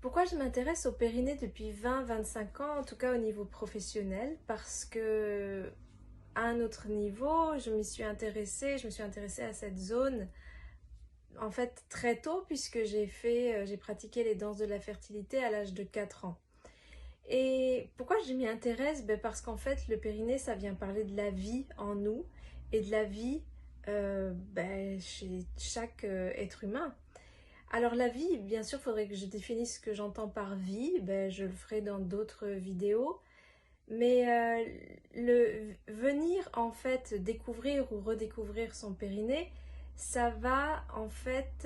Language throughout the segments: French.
Pourquoi je m'intéresse au périnée depuis 20-25 ans, en tout cas au niveau professionnel? Parce que à un autre niveau, je me suis intéressée à cette zone en fait très tôt puisque j'ai pratiqué les danses de la fertilité à l'âge de 4 ans. Et pourquoi je m'y intéresse? Parce qu'en fait le périnée ça vient parler de la vie en nous et de la vie chez chaque être humain. Alors la vie, bien sûr, il faudrait que je définisse ce que j'entends par vie, je le ferai dans d'autres vidéos, mais venir en fait découvrir ou redécouvrir son périnée, ça va en fait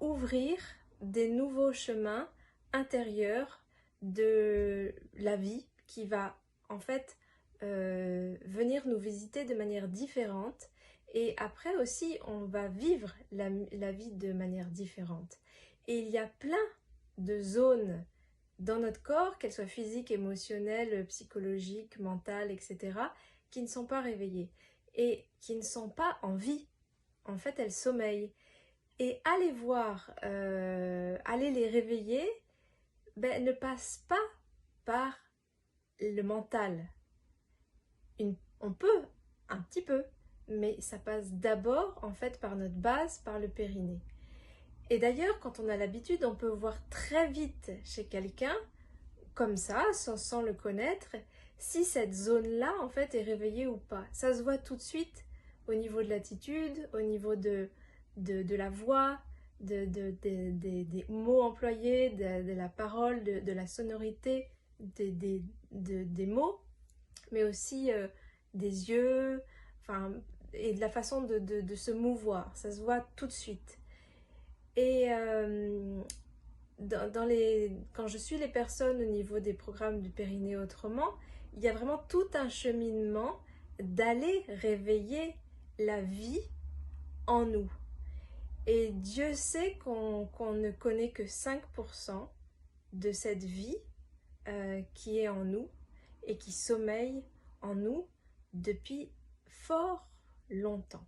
ouvrir des nouveaux chemins intérieurs de la vie qui va en fait venir nous visiter de manière différente. Et après aussi, on va vivre la vie de manière différente. Et il y a plein de zones dans notre corps, qu'elles soient physiques, émotionnelles, psychologiques, mentales, etc., qui ne sont pas réveillées et qui ne sont pas en vie. En fait, elles sommeillent. Et aller voir, aller les réveiller, ne passe pas par le mental. On peut, un petit peu, mais ça passe d'abord en fait par notre base, par le périnée. Et d'ailleurs, quand on a l'habitude, on peut voir très vite chez quelqu'un, comme ça, sans le connaître, si cette zone-là en fait est réveillée ou pas. Ça se voit tout de suite au niveau de l'attitude, au niveau de la voix, des mots employés, de la parole, de la sonorité des mots, mais aussi des yeux, enfin, et de la façon de se mouvoir. Ça se voit tout de suite. Et quand je suis les personnes au niveau des programmes du périnée autrement, il y a vraiment tout un cheminement d'aller réveiller la vie en nous. Et Dieu sait qu'on ne connaît que 5% de cette vie qui est en nous et qui sommeille en nous depuis fort longtemps.